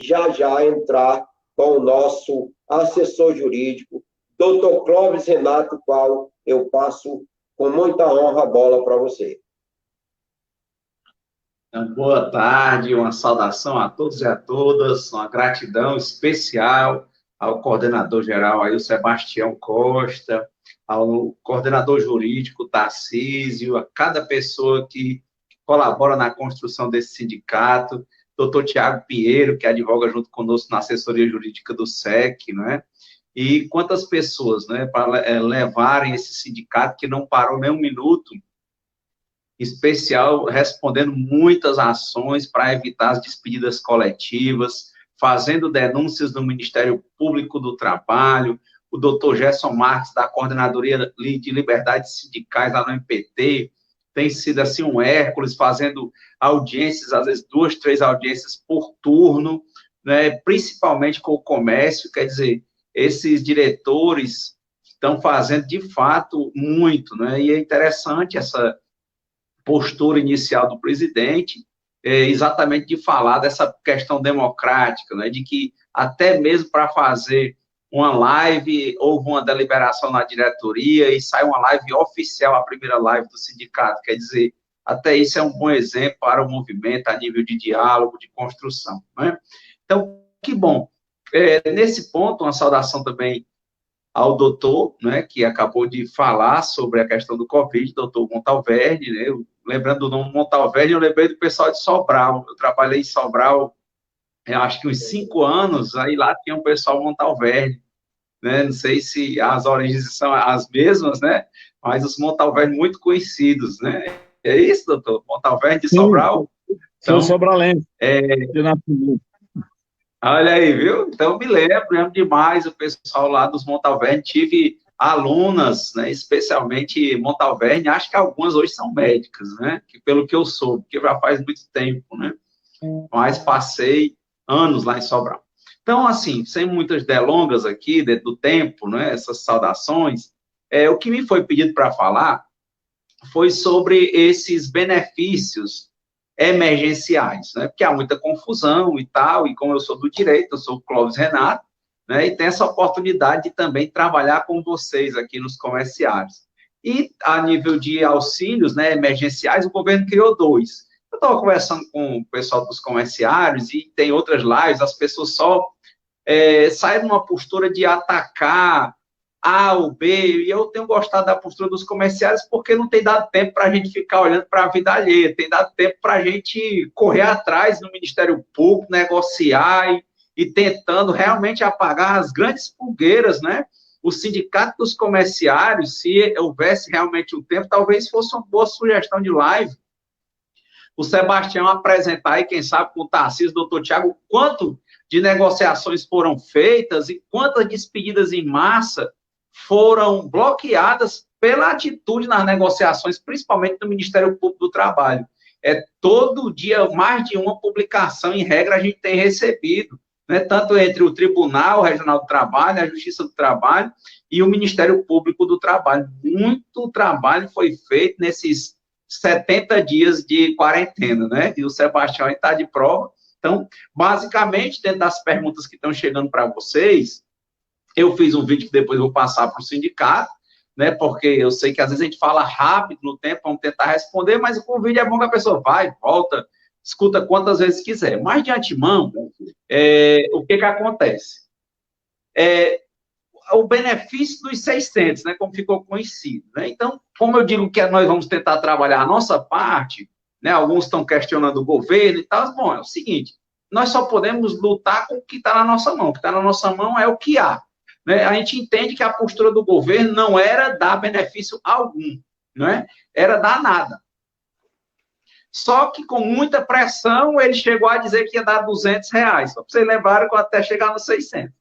já entrar com o nosso assessor jurídico, doutor Clóvis Renato, qual eu passo com muita honra a bola para você. Boa tarde, uma saudação a todos e a todas, uma gratidão especial ao coordenador-geral, aí o Sebastião Costa, ao coordenador jurídico, Tarcísio, a cada pessoa que colabora na construção desse sindicato, doutor Tiago Pinheiro, que advoga junto conosco na assessoria jurídica do SEC, né? E quantas pessoas, né, para levarem esse sindicato que não parou nem um minuto, especial, respondendo muitas ações para evitar as despedidas coletivas, fazendo denúncias no Ministério Público do Trabalho, o doutor Gerson Marques, da Coordenadoria de Liberdades Sindicais lá no MPT, tem sido assim um Hércules, fazendo audiências, às vezes 2, 3 audiências por turno, né, principalmente com o comércio, quer dizer, esses diretores estão fazendo, de fato, muito, né, e é interessante essa postura inicial do presidente, exatamente de falar dessa questão democrática, né, de que até mesmo para fazer uma live, houve uma deliberação na diretoria e sai uma live oficial, a primeira live do sindicato, quer dizer, até isso é um bom exemplo para o movimento a nível de diálogo, de construção, né? Então, que bom. Nesse ponto, uma saudação também ao doutor, né, que acabou de falar sobre a questão do Covid, doutor Montalverde, né, lembrando do nome Montalverde, eu lembrei do pessoal de Sobral, eu trabalhei em Sobral, eu acho que uns 5 anos, aí lá tinha um pessoal Montalverde, né, não sei se as origens são as mesmas, né, mas os Montalverde muito conhecidos, né, é isso, doutor? Montalverde de Sobral? Então, sou sobralense. Olha aí, viu? Então, me lembro demais o pessoal lá dos Montalverne, tive alunas, né, especialmente Montalverne, acho que algumas hoje são médicas, né, que pelo que eu soube, porque já faz muito tempo, né, mas passei anos lá em Sobral. Então, assim, sem muitas delongas aqui, dentro do tempo, né, essas saudações, o que me foi pedido para falar foi sobre esses benefícios emergenciais, né, porque há muita confusão e tal, e como eu sou do direito, eu sou o Clóvis Renato, né, e tenho essa oportunidade de também trabalhar com vocês aqui nos comerciários. E a nível de auxílios, né, emergenciais, o governo criou 2. Eu estava conversando com o pessoal dos comerciários e tem outras lives, as pessoas só saem numa postura de atacar A ou B, e eu tenho gostado da postura dos comerciários porque não tem dado tempo para a gente ficar olhando para a vida alheia, tem dado tempo para a gente correr atrás no Ministério Público, negociar e tentando realmente apagar as grandes fogueiras, né? O sindicato dos comerciários, se houvesse realmente um tempo, talvez fosse uma boa sugestão de live. O Sebastião apresentar, e quem sabe com o Tarcísio, doutor Tiago, quanto de negociações foram feitas e quantas despedidas em massa foram bloqueadas pela atitude nas negociações, principalmente do Ministério Público do Trabalho. Todo dia, mais de uma publicação, em regra, a gente tem recebido, né, tanto entre o Tribunal Regional do Trabalho, a Justiça do Trabalho e o Ministério Público do Trabalho. Muito trabalho foi feito nesses 70 dias de quarentena, né? E o Sebastião está de prova. Então, basicamente, dentro das perguntas que estão chegando para vocês, eu fiz um vídeo que depois eu vou passar para o sindicato, né? Porque eu sei que às vezes a gente fala rápido no tempo, vamos tentar responder, mas com o vídeo é bom que a pessoa vai, volta, escuta quantas vezes quiser. Mas, de antemão, o que acontece? O benefício dos 600, né, como ficou conhecido, né? Então, como eu digo que nós vamos tentar trabalhar a nossa parte, né, alguns estão questionando o governo e tal, bom, é o seguinte, nós só podemos lutar com o que está na nossa mão, o que está na nossa mão é o que há, né? A gente entende que a postura do governo não era dar benefício algum, né? Era dar nada. Só que com muita pressão, ele chegou a dizer que ia dar R$200, só para vocês lembrarem até chegar nos 600.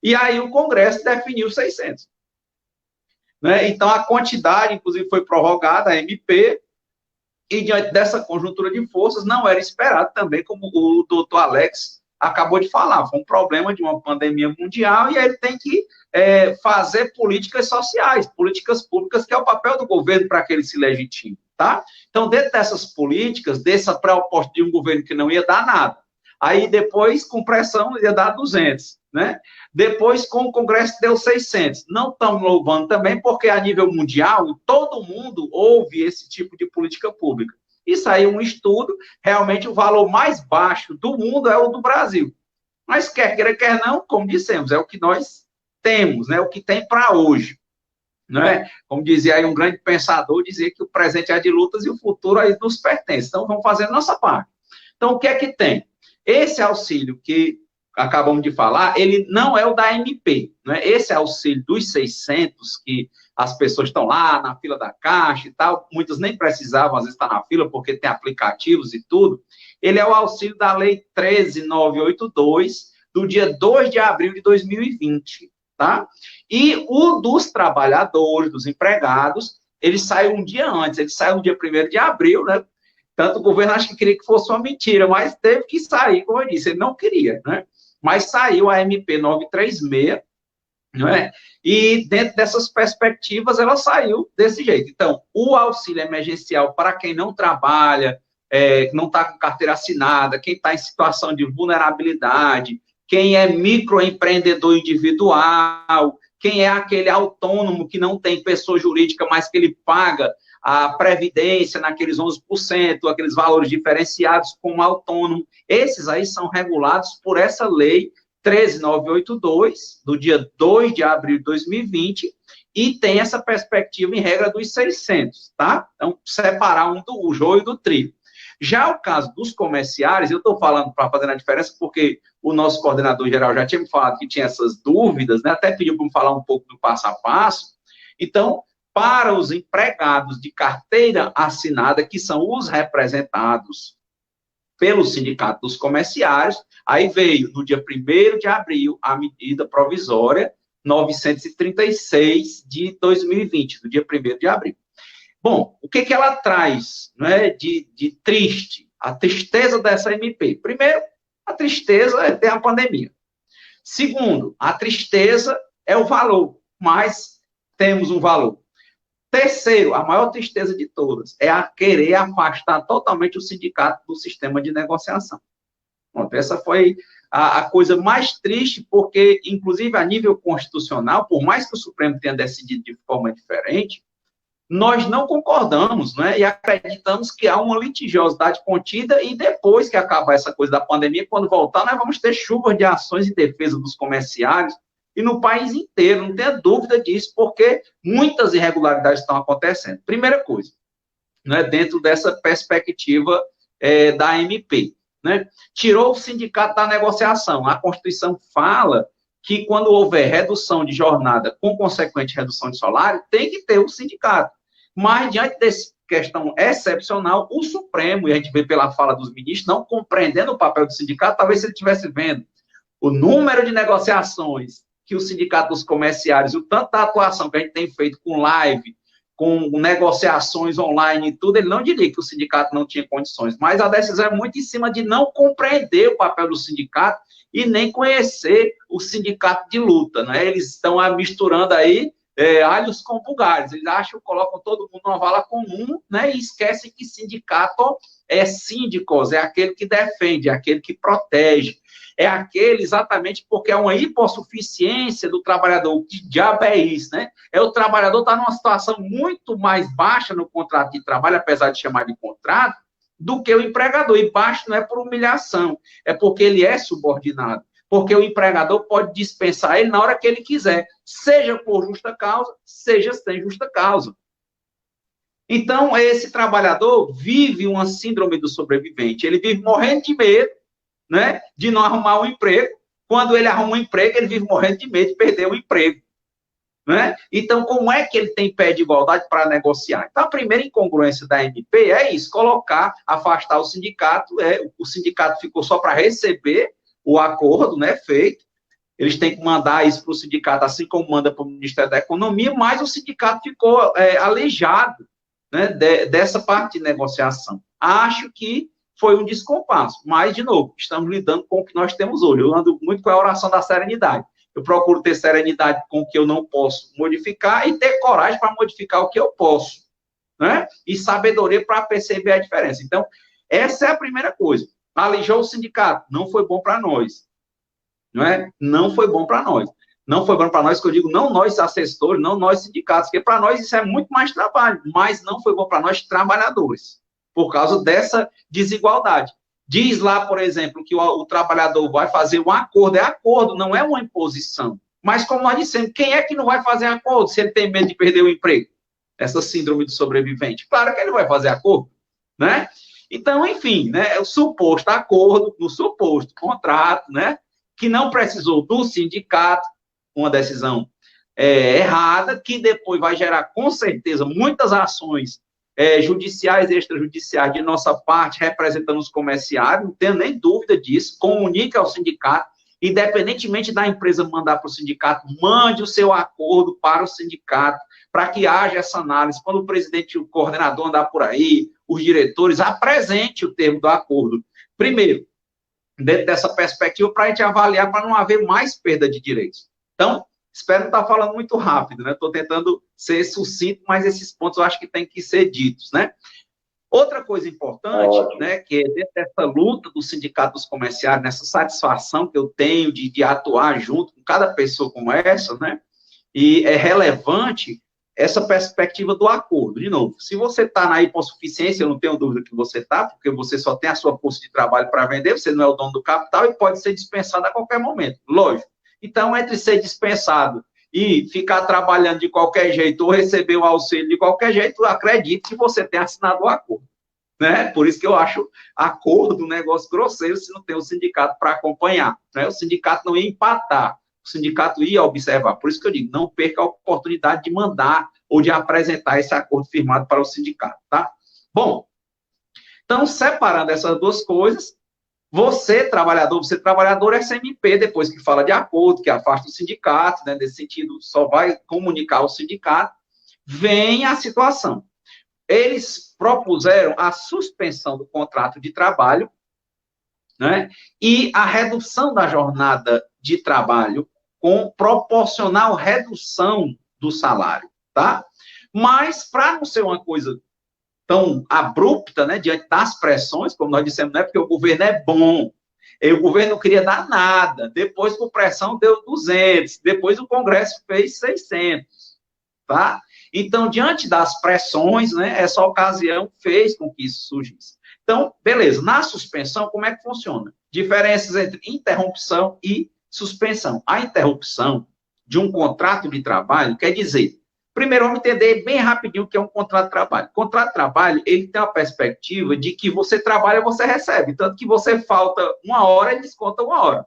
E aí o Congresso definiu 600. Né? Então, a quantidade, inclusive, foi prorrogada, a MP, e diante dessa conjuntura de forças, não era esperado também, como o doutor Alex acabou de falar, foi um problema de uma pandemia mundial, e ele tem que fazer políticas sociais, políticas públicas, que é o papel do governo para que ele se legitime, tá? Então, dentro dessas políticas, dessa proposta de um governo que não ia dar nada, Aí depois, com pressão, ia dar 200, né? Depois, com o Congresso, deu 600. Não estamos louvando também, porque a nível mundial, todo mundo ouve esse tipo de política pública. E saiu um estudo, realmente o valor mais baixo do mundo é o do Brasil. Mas quer queira, quer não, como dissemos, é o que nós temos, né? O que tem para hoje. Né? Como dizia aí um grande pensador, dizia que o presente é de lutas e o futuro aí nos pertence. Então, vamos fazer a nossa parte. Então, o que é que tem? Esse auxílio que acabamos de falar, ele não é o da MP, né? Esse auxílio dos 600, que as pessoas estão lá na fila da Caixa e tal, muitas nem precisavam, às vezes, estar na fila, porque tem aplicativos e tudo. Ele é o auxílio da Lei 13.982, do dia 2 de abril de 2020, tá? E o dos trabalhadores, dos empregados, ele saiu um dia antes, ele saiu no dia 1º de abril, né? Tanto o governo acho que queria que fosse uma mentira, mas teve que sair, como eu disse, ele não queria, né? Mas saiu a MP 936, não é? E dentro dessas perspectivas, ela saiu desse jeito. Então, o auxílio emergencial para quem não trabalha, não está com carteira assinada, quem está em situação de vulnerabilidade, quem é microempreendedor individual, quem é aquele autônomo que não tem pessoa jurídica, mas que ele paga a previdência naqueles 11%, aqueles valores diferenciados como autônomo, esses aí são regulados por essa lei 13.982, do dia 2 de abril de 2020, e tem essa perspectiva em regra dos 600, tá? Então, separar o joio do trigo. Já o caso dos comerciários, eu estou falando para fazer a diferença, porque o nosso coordenador geral já tinha me falado que tinha essas dúvidas, né? Até pediu para me falar um pouco do passo a passo. Então, para os empregados de carteira assinada, que são os representados pelo Sindicato dos Comerciários, aí veio, no dia 1º de abril, a medida provisória 936 de 2020, no dia 1º de abril. Bom, o que ela traz, né, de triste? A tristeza dessa MP. Primeiro, a tristeza é ter a pandemia. Segundo, a tristeza é o valor, mas temos um valor. Terceiro, a maior tristeza de todas é a querer afastar totalmente o sindicato do sistema de negociação. Bom, essa foi a coisa mais triste, porque, inclusive, a nível constitucional, por mais que o Supremo tenha decidido de forma diferente, nós não concordamos, né, e acreditamos que há uma litigiosidade contida, e depois que acabar essa coisa da pandemia, quando voltar, nós vamos ter chuvas de ações em defesa dos comerciários, e no país inteiro, não tenha dúvida disso, porque muitas irregularidades estão acontecendo. Primeira coisa, né, dentro dessa perspectiva da MP, né, tirou o sindicato da negociação. A Constituição fala que quando houver redução de jornada com consequente redução de salário, tem que ter o sindicato. Mas, diante dessa questão excepcional, o Supremo, e a gente vê pela fala dos ministros, não compreendendo o papel do sindicato, talvez se ele estivesse vendo o número de negociações que o Sindicato dos Comerciários, o tanto da atuação que a gente tem feito com live, com negociações online e tudo, ele não diria que o sindicato não tinha condições, mas a decisão é muito em cima de não compreender o papel do sindicato e nem conhecer o sindicato de luta, né? Eles estão misturando aí alhos com bugalhos, eles acham, colocam todo mundo numa vala comum, né? E esquecem que sindicato é síndicos, é aquele que defende, é aquele que protege, é aquele exatamente porque é uma hipossuficiência do trabalhador. Que diabo é isso, né? O trabalhador está numa situação muito mais baixa no contrato de trabalho, apesar de chamar de contrato, do que o empregador. E baixo não é por humilhação, é porque ele é subordinado. Porque o empregador pode dispensar ele na hora que ele quiser, seja por justa causa, seja sem justa causa. Então, esse trabalhador vive uma síndrome do sobrevivente. Ele vive morrendo de medo, né, de não arrumar um emprego. Quando ele arruma um emprego, ele vive morrendo de medo de perder o emprego, né? Então, como é que ele tem pé de igualdade para negociar? Então, a primeira incongruência da MP é isso, afastar o sindicato, o sindicato ficou só para receber o acordo, né, feito, eles têm que mandar isso para o sindicato, assim como manda para o Ministério da Economia, mas o sindicato ficou aleijado, né, dessa parte de negociação. Acho que foi um descompasso, mas, de novo, estamos lidando com o que nós temos hoje. Eu ando muito com a oração da serenidade. Eu procuro ter serenidade com o que eu não posso modificar e ter coragem para modificar o que eu posso, né? E sabedoria para perceber a diferença. Então, essa é a primeira coisa. alijou o sindicato, não foi bom para nós, não é? Não foi bom para nós. Não foi bom para nós, que eu digo, não nós assessores, não nós sindicatos, porque para nós isso é muito mais trabalho, mas não foi bom para nós trabalhadores, por causa dessa desigualdade. Diz lá, por exemplo, que o trabalhador vai fazer um acordo, é acordo, não é uma imposição. Mas como nós dissemos, quem é que não vai fazer acordo se ele tem medo de perder o emprego? Essa síndrome do sobrevivente. Claro que ele vai fazer acordo, né? Então, enfim, né, o suposto acordo, no suposto contrato, né, que não precisou do sindicato, uma decisão errada, que depois vai gerar, com certeza, muitas ações judiciais e extrajudiciais de nossa parte, representando os comerciários, não tenho nem dúvida disso, comunique ao sindicato, independentemente da empresa mandar para o sindicato, mande o seu acordo para o sindicato, para que haja essa análise. Quando o presidente e o coordenador andar por aí, os diretores, apresente o termo do acordo. Primeiro, dentro dessa perspectiva, para a gente avaliar, para não haver mais perda de direitos. Então, espero não estar falando muito rápido, né? Estou tentando ser sucinto, mas esses pontos eu acho que tem que ser ditos, né? Outra coisa importante, né, que é dentro dessa luta do sindicato dos comerciários, nessa satisfação que eu tenho de atuar junto com cada pessoa como essa, né? E é relevante essa perspectiva do acordo. De novo, se você está na hipossuficiência, eu não tenho dúvida que você está, porque você só tem a sua força de trabalho para vender, você não é o dono do capital e pode ser dispensado a qualquer momento, lógico. Então, entre ser dispensado e ficar trabalhando de qualquer jeito ou receber o auxílio de qualquer jeito, acredite que você tem assinado o acordo, né? Por isso que eu acho acordo um negócio grosseiro se não tem o sindicato para acompanhar, né? O sindicato não ia empatar, o sindicato ia observar. Por isso que eu digo, não perca a oportunidade de mandar ou de apresentar esse acordo firmado para o sindicato, tá? Bom, então, separando essas duas coisas, você, trabalhador SMP, depois que fala de acordo, que afasta o sindicato, né, nesse sentido, só vai comunicar ao sindicato, vem a situação. Eles propuseram a suspensão do contrato de trabalho, né, e a redução da jornada de trabalho com proporcional redução do salário, tá? Mas, para não ser uma coisa tão abrupta, né, diante das pressões, como nós dissemos, não é porque o governo é bom, e o governo não queria dar nada, depois, por pressão, deu 200, depois o Congresso fez 600, tá? Então, diante das pressões, né, essa ocasião fez com que isso surgisse. Então, beleza, na suspensão, como é que funciona? Diferenças entre interrupção e suspensão. A interrupção de um contrato de trabalho quer dizer, primeiro, vamos entender bem rapidinho o que é um contrato de trabalho. Contrato de trabalho, ele tem a perspectiva de que você trabalha, você recebe. Tanto que você falta 1 hora, ele desconta 1 hora.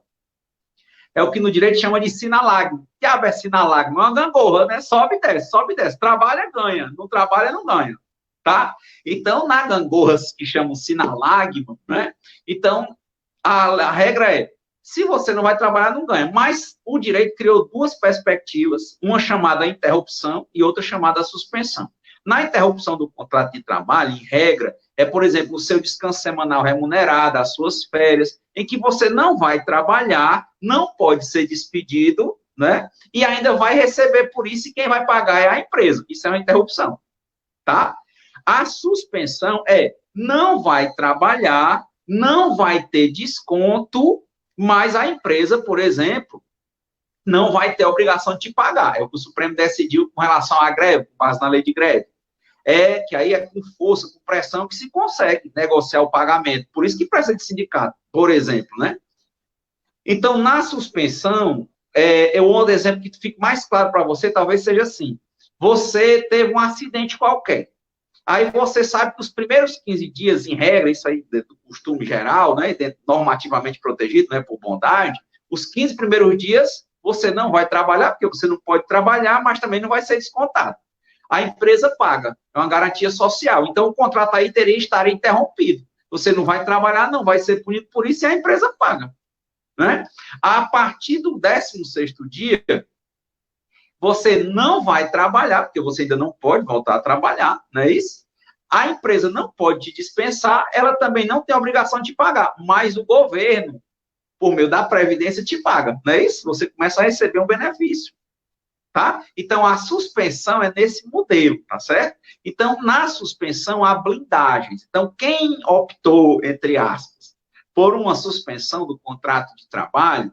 É o que no direito chama de sinalagma. Que é sinalagma? É uma gangorra, né? Sobe e desce, sobe e desce. Trabalha, ganha. Não trabalha, não ganha. Tá? Então, na gangorra que chamam sinalagma, né? Então, a regra é, se você não vai trabalhar, não ganha. Mas o direito criou 2 perspectivas, uma chamada interrupção e outra chamada suspensão. Na interrupção do contrato de trabalho, em regra, é, por exemplo, o seu descanso semanal remunerado, as suas férias, em que você não vai trabalhar, não pode ser despedido, né? E ainda vai receber por isso, e quem vai pagar é a empresa. Isso é uma interrupção, tá? A suspensão é, não vai trabalhar, não vai ter desconto, mas a empresa, por exemplo, não vai ter a obrigação de te pagar. É o que o Supremo decidiu com relação à greve, com base na lei de greve. É que aí é com força, com pressão, que se consegue negociar o pagamento. Por isso que precisa de sindicato, por exemplo, né? Então, na suspensão, eu outro exemplo que fique mais claro para você, talvez seja assim. Você teve um acidente qualquer. Aí você sabe que os primeiros 15 dias, em regra, isso aí do costume geral, né, normativamente protegido, né, por bondade, os 15 primeiros dias você não vai trabalhar, porque você não pode trabalhar, mas também não vai ser descontado. A empresa paga, é uma garantia social. Então, o contrato aí estaria interrompido. Você não vai trabalhar, não vai ser punido por isso, e a empresa paga, né? A partir do 16º dia, você não vai trabalhar, porque você ainda não pode voltar a trabalhar, não é isso? A empresa não pode te dispensar, ela também não tem a obrigação de te pagar, mas o governo, por meio da Previdência, te paga, não é isso? Você começa a receber um benefício, tá? Então, a suspensão é nesse modelo, tá certo? Então, na suspensão, há blindagens. Então, quem optou, entre aspas, por uma suspensão do contrato de trabalho,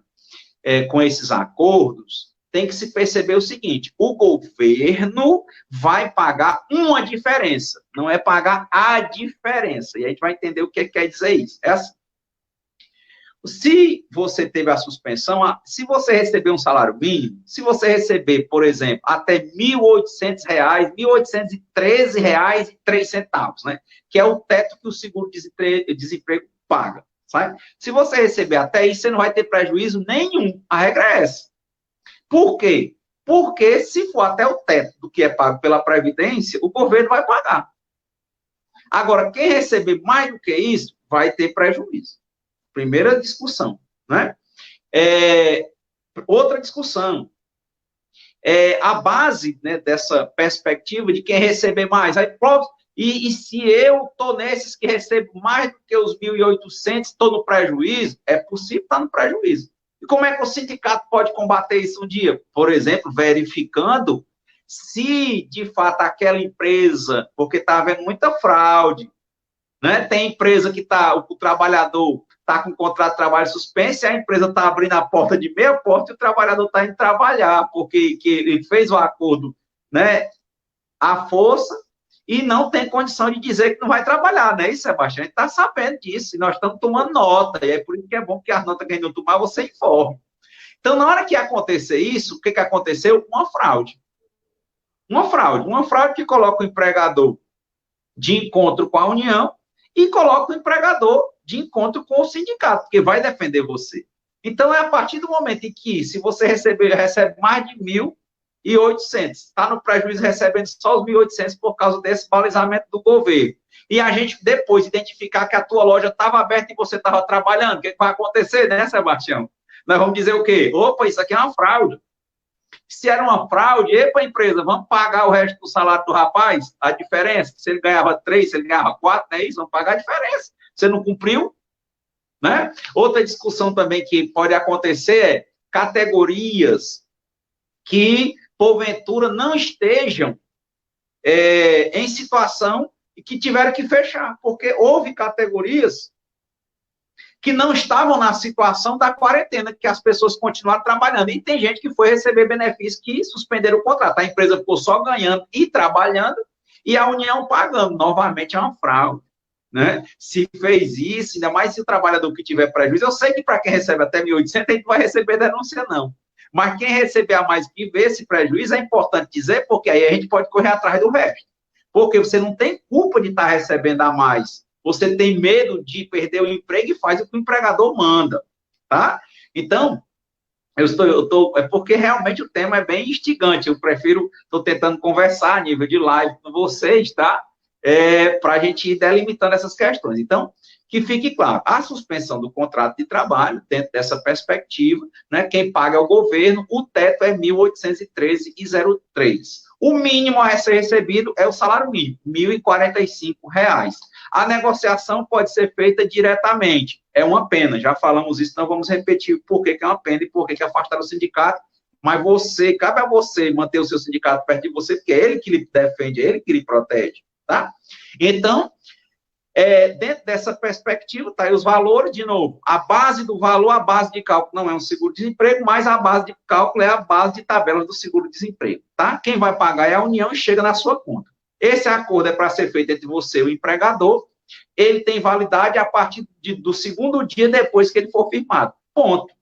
com esses acordos, tem que se perceber o seguinte: o governo vai pagar uma diferença, não é pagar a diferença. E a gente vai entender o que quer dizer isso. É assim. Se você teve a suspensão, se você receber um salário mínimo, se você receber, por exemplo, até R$ 1.800, R$ 1.813,03, né? Que é o teto que o seguro-desemprego paga. Sabe? Se você receber até isso, você não vai ter prejuízo nenhum. A regra é essa. Por quê? Porque se for até o teto do que é pago pela Previdência, o governo vai pagar. Agora, quem receber mais do que isso, vai ter prejuízo. Primeira discussão, né? Outra discussão. A base, né, dessa perspectiva de quem receber mais. Aí, e se eu estou nesses que recebo mais do que os 1.800, estou no prejuízo? É possível estar no prejuízo. E como é que o sindicato pode combater isso um dia? Por exemplo, verificando se, de fato, aquela empresa, porque está havendo muita fraude, né? Tem empresa que o trabalhador está com o contrato de trabalho suspenso, e a empresa está abrindo a porta de meia porta e o trabalhador está indo trabalhar, porque ele fez o acordo, né, à força, e não tem condição de dizer que não vai trabalhar, né? Isso, Sebastião, a gente está sabendo disso, e nós estamos tomando nota, e é por isso que é bom que as notas que a gente não tomar, você informe. Então, na hora que acontecer isso, o que aconteceu? Uma fraude. Uma fraude que coloca o empregador de encontro com a União e coloca o empregador de encontro com o sindicato, porque vai defender você. Então, é a partir do momento em que, se você recebe mais de 1.800, está no prejuízo recebendo só os 1.800 por causa desse balizamento do governo, e a gente depois identificar que a tua loja estava aberta e você estava trabalhando, o que vai acontecer, né, Sebastião? Nós vamos dizer o quê? Opa, isso aqui é uma fraude. Se era uma fraude, epa, empresa, vamos pagar o resto do salário do rapaz, a diferença, se ele ganhava 3, se ele ganhava 4, não é isso? Vamos pagar a diferença. Você não cumpriu, né? Outra discussão também que pode acontecer é categorias que, porventura, não estejam em situação e que tiveram que fechar, porque houve categorias que não estavam na situação da quarentena, que as pessoas continuaram trabalhando. E tem gente que foi receber benefícios que suspenderam o contrato. A empresa ficou só ganhando e trabalhando, e a União pagando. Novamente é uma fraude, né? Se fez isso, ainda mais se o trabalhador que tiver prejuízo, eu sei que para quem recebe até 1.800, a gente não vai receber denúncia, não. Mas quem receber a mais e ver esse prejuízo, é importante dizer, porque aí a gente pode correr atrás do resto. Porque você não tem culpa de estar recebendo a mais. Você tem medo de perder o emprego e faz o que o empregador manda, tá? Então, é porque realmente o tema é bem instigante. Eu estou tentando conversar a nível de live com vocês, tá? Para a gente ir delimitando essas questões. Então, que fique claro, a suspensão do contrato de trabalho, dentro dessa perspectiva, né, quem paga é o governo, o teto é R$ 1.813,03. O mínimo a ser recebido é o salário mínimo, R$ 1.045. A negociação pode ser feita diretamente. É uma pena, já falamos isso, não vamos repetir por que é uma pena e por que afastar o sindicato, mas cabe a você manter o seu sindicato perto de você, porque é ele que lhe defende, é ele que lhe protege, tá? Então, dentro dessa perspectiva, tá aí os valores, de novo, a base do valor, a base de cálculo não é um seguro-desemprego, mas a base de cálculo é a base de tabela do seguro-desemprego, tá? Quem vai pagar é a União e chega na sua conta. Esse acordo é para ser feito entre você e o empregador, ele tem validade a partir do segundo dia depois que ele for firmado, ponto.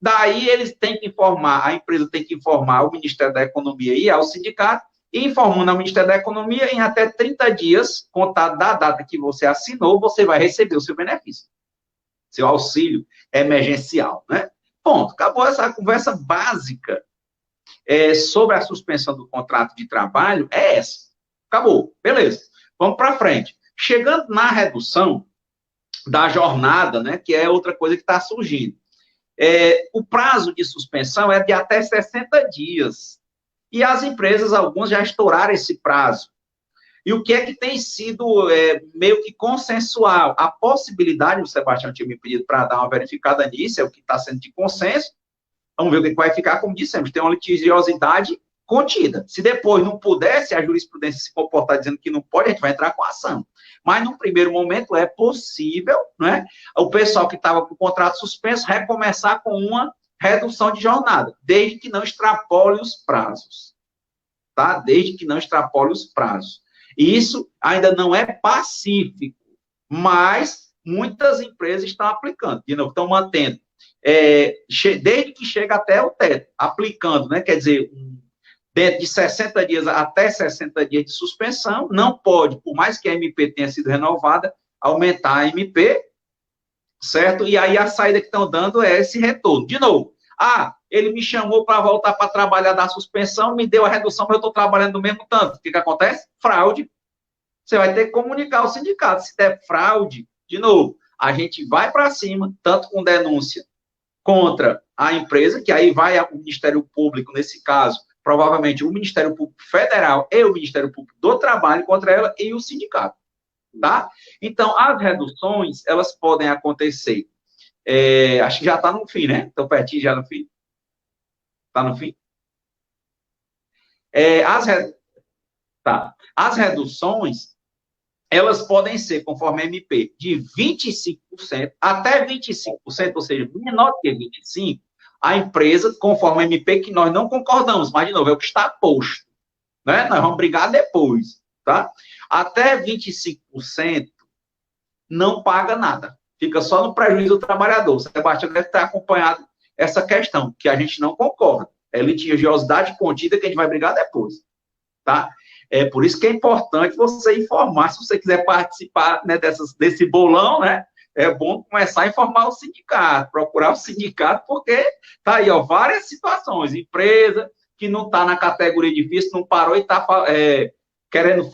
Daí eles têm que informar, a empresa tem que informar o Ministério da Economia e ao sindicato, e informando ao Ministério da Economia, em até 30 dias, contado da data que você assinou, você vai receber o seu benefício, seu auxílio emergencial, né? Ponto, acabou essa conversa básica sobre a suspensão do contrato de trabalho, é essa. Acabou, beleza. Vamos para frente. Chegando na redução da jornada, né, que é outra coisa que está surgindo. O prazo de suspensão é de até 60 dias. E as empresas, algumas, já estouraram esse prazo. E o que é que tem sido meio que consensual? A possibilidade, o Sebastião tinha me pedido para dar uma verificada nisso, é o que está sendo de consenso. Vamos ver o que vai ficar, como dissemos, tem uma litigiosidade contida. Se depois não pudesse a jurisprudência se comportar dizendo que não pode, a gente vai entrar com ação. Mas, num primeiro momento, é possível, né, o pessoal que estava com o contrato suspenso recomeçar com uma redução de jornada, desde que não extrapole os prazos. Tá? Desde que não extrapole os prazos. Isso ainda não é pacífico, mas muitas empresas estão aplicando, de novo, estão mantendo, desde que chega até o teto, aplicando, né, quer dizer, dentro de 60 dias até 60 dias de suspensão, não pode, por mais que a MP tenha sido renovada, aumentar a MP, certo? E aí a saída que estão dando é esse retorno. De novo, ele me chamou para voltar para trabalhar da suspensão, me deu a redução, mas eu estou trabalhando do mesmo tanto. O que acontece? Fraude. Você vai ter que comunicar ao sindicato. Se der fraude, de novo, a gente vai para cima, tanto com denúncia contra a empresa, que aí vai o Ministério Público, nesse caso, provavelmente o Ministério Público Federal e o Ministério Público do Trabalho contra ela e o sindicato, tá? Então, as reduções, elas podem acontecer, acho que já está no fim, né? Estou pertinho já no fim. Está no fim? As reduções, elas podem ser, conforme a MP, de 25% até 25%, ou seja, menor do que 25%, a empresa, conforme a MP, que nós não concordamos, mas, de novo, é o que está posto, né? Nós vamos brigar depois, tá? Até 25% não paga nada, fica só no prejuízo do trabalhador. O Sebastião deve ter acompanhado essa questão, que a gente não concorda. É litigiosidade contida que a gente vai brigar depois, tá? É por isso que é importante você informar, se você quiser participar, né, desse bolão, né? É bom começar a informar o sindicato, procurar o sindicato, porque tá aí, ó, várias situações. Empresa que não está na categoria difícil, não parou e está querendo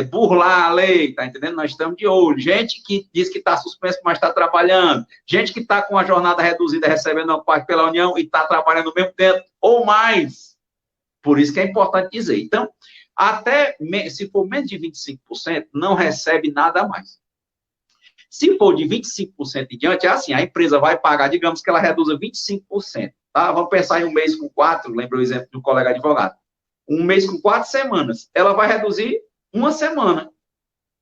burlar a lei, tá entendendo? Nós estamos de olho. Gente que diz que está suspenso, mas está trabalhando. Gente que está com a jornada reduzida, recebendo a parte pela União e está trabalhando ao mesmo tempo, ou mais. Por isso que é importante dizer. Então, se for menos de 25%, não recebe nada a mais. Se for de 25% em diante, é assim, a empresa vai pagar, digamos que ela reduza 25%, tá? Vamos pensar em um mês com 4, lembra o exemplo de um colega advogado. Um mês com 4 semanas, ela vai reduzir uma semana.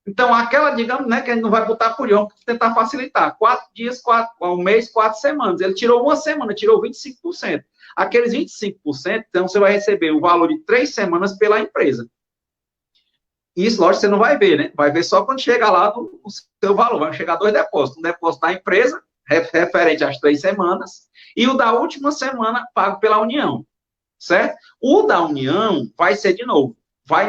Então, aquela, digamos, né, que a gente não vai botar por vamos tentar facilitar. 4 dias, um mês, 4 semanas. Ele tirou uma semana, tirou 25%. Aqueles 25%, então, você vai receber o valor de 3 semanas pela empresa. Isso, lógico, você não vai ver, né? Vai ver só quando chegar lá no seu valor. Vai chegar 2 depósitos. Um depósito da empresa, referente às 3 semanas, e o da última semana, pago pela União, certo? O da União vai ser, de novo,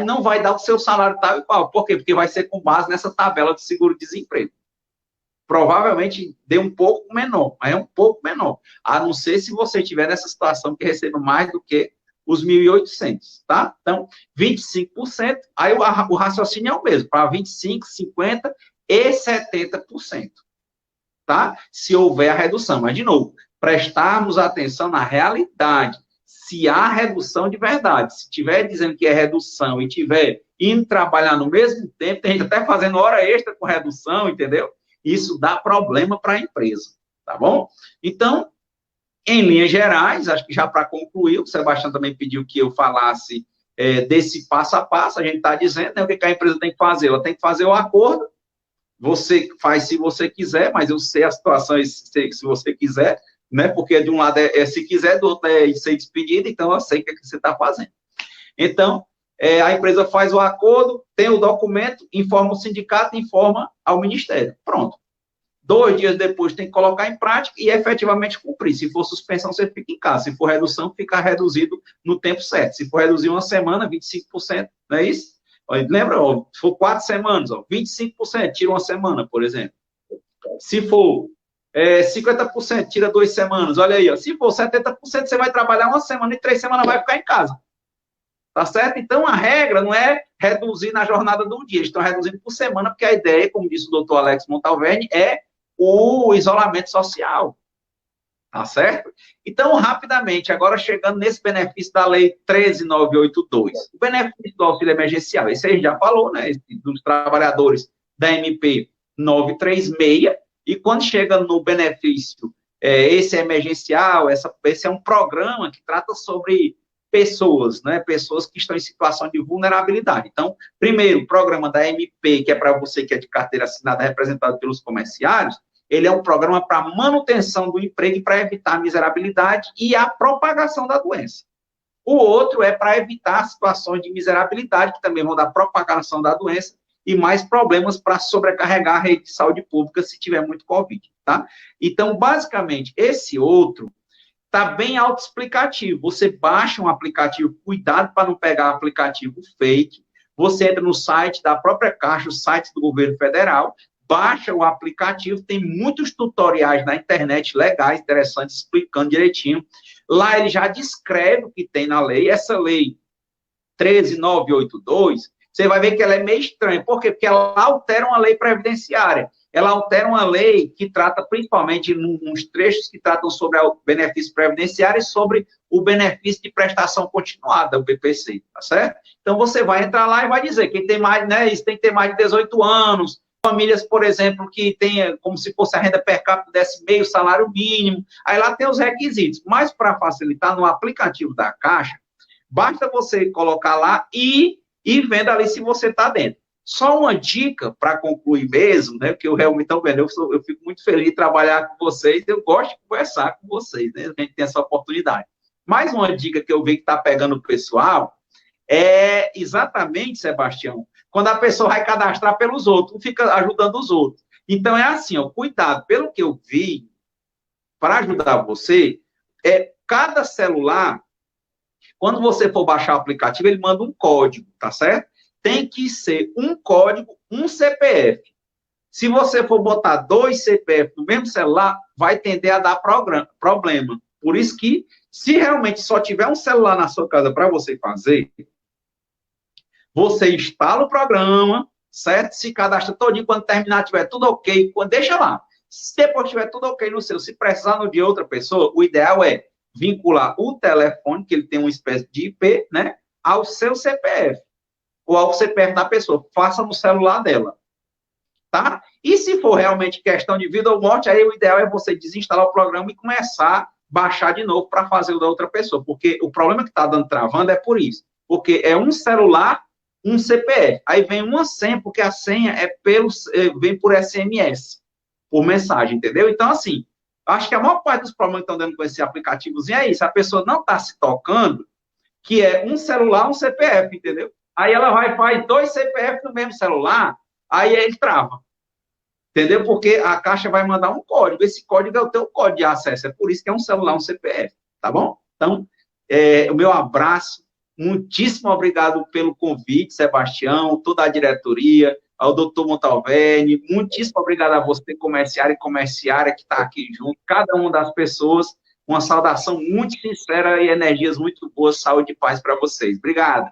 não vai dar o seu salário tal e qual. Por quê? Porque vai ser com base nessa tabela de seguro-desemprego. Provavelmente dê um pouco menor, mas é um pouco menor. A não ser se você estiver nessa situação que receba mais do que os 1.800, tá? Então, 25%, aí o raciocínio é o mesmo, para 25%, 50% e 70%, tá? Se houver a redução. Mas, de novo, prestarmos atenção na realidade. Se há redução de verdade, se estiver dizendo que é redução e estiver indo trabalhar no mesmo tempo, tem gente até fazendo hora extra com redução, entendeu? Isso dá problema para a empresa, tá bom? Então, em linhas gerais, acho que já para concluir, o Sebastião também pediu que eu falasse desse passo a passo, a gente está dizendo, né, o que a empresa tem que fazer? Ela tem que fazer o acordo, você faz se você quiser, mas eu sei as situações se você quiser, né, porque de um lado se quiser, do outro é ser despedido, então eu sei o que você está fazendo. Então, a empresa faz o acordo, tem o documento, informa o sindicato, informa ao Ministério. Pronto. 2 dias depois tem que colocar em prática e efetivamente cumprir. Se for suspensão, você fica em casa. Se for redução, fica reduzido no tempo certo. Se for reduzir uma semana, 25%, não é isso? Lembra, ó, se for 4 semanas, ó, 25%, tira uma semana, por exemplo. Se for 50%, tira 2 semanas, olha aí, ó. Se for 70%, você vai trabalhar uma semana e 3 semanas vai ficar em casa. Tá certo? Então, a regra não é reduzir na jornada do dia, estão reduzindo por semana, porque a ideia, como disse o doutor Alex Montalverne, é o isolamento social. Tá certo? Então, rapidamente, agora chegando nesse benefício da Lei 13.982, o benefício do auxílio emergencial, esse aí a gente já falou, né? Dos trabalhadores da MP 936, e quando chega no benefício, esse emergencial, esse é um programa que trata sobre pessoas, né? Pessoas que estão em situação de vulnerabilidade. Então, primeiro, o programa da MP, que é para você que é de carteira assinada, representado pelos comerciários, ele é um programa para manutenção do emprego e para evitar a miserabilidade e a propagação da doença. O outro é para evitar situações de miserabilidade, que também vão dar propagação da doença e mais problemas para sobrecarregar a rede de saúde pública se tiver muito Covid, tá? Então, basicamente, esse outro está bem autoexplicativo. Você baixa um aplicativo, cuidado para não pegar aplicativo fake, você entra no site da própria Caixa, o site do governo federal, baixa o aplicativo, tem muitos tutoriais na internet legais, interessantes, explicando direitinho. Lá ele já descreve o que tem na lei. Essa lei 13982, você vai ver que ela é meio estranha. Por quê? Porque ela altera uma lei previdenciária. Ela altera uma lei que trata principalmente nos trechos que tratam sobre o benefício previdenciário e sobre o benefício de prestação continuada, o BPC, tá certo? Então, você vai entrar lá e vai dizer, quem tem mais, né, isso tem que ter mais de 18 anos, famílias, por exemplo, que tenha como se fosse a renda per capita desse meio salário mínimo, aí lá tem os requisitos. Mas, para facilitar, no aplicativo da Caixa, basta você colocar lá e vendo ali se você está dentro. Só uma dica para concluir mesmo, né? Que eu realmente estou vendo, eu fico muito feliz de trabalhar com vocês, eu gosto de conversar com vocês, né? A gente tem essa oportunidade. Mais uma dica que eu vi que está pegando o pessoal é exatamente, Sebastião, quando a pessoa vai cadastrar pelos outros, fica ajudando os outros. Então, é assim, ó, cuidado, pelo que eu vi, para ajudar você, cada celular, quando você for baixar o aplicativo, ele manda um código, tá certo? Tem que ser um código, um CPF. Se você for botar 2 CPF no mesmo celular, vai tender a dar problema. Por isso que, se realmente só tiver um celular na sua casa para você fazer, você instala o programa, certo? Se cadastra todinho, quando terminar, tiver tudo ok, deixa lá. Se depois tiver tudo ok no seu, se precisar no de outra pessoa, o ideal é vincular o telefone, que ele tem uma espécie de IP, né, ao seu CPF, ou ao CPF da pessoa. Faça no celular dela, tá? E se for realmente questão de vida ou morte, aí o ideal é você desinstalar o programa e começar a baixar de novo para fazer o da outra pessoa, porque o problema que está dando travando é por isso, porque é um celular, um CPF, aí vem uma senha, porque a senha vem por SMS, por mensagem, entendeu? Então, assim, acho que a maior parte dos problemas que estão dando com esse aplicativozinho é isso, a pessoa não está se tocando, que é um celular, um CPF, entendeu? Aí ela vai e faz 2 CPF no mesmo celular, aí ele trava, entendeu? Porque a Caixa vai mandar um código, esse código é o teu código de acesso, é por isso que é um celular, um CPF, tá bom? Então, o meu abraço, muitíssimo obrigado pelo convite, Sebastião, toda a diretoria, ao doutor Montalverne, muitíssimo obrigado a você, comerciário e comerciária, que está aqui junto, cada uma das pessoas, uma saudação muito sincera e energias muito boas, saúde e paz para vocês. Obrigado.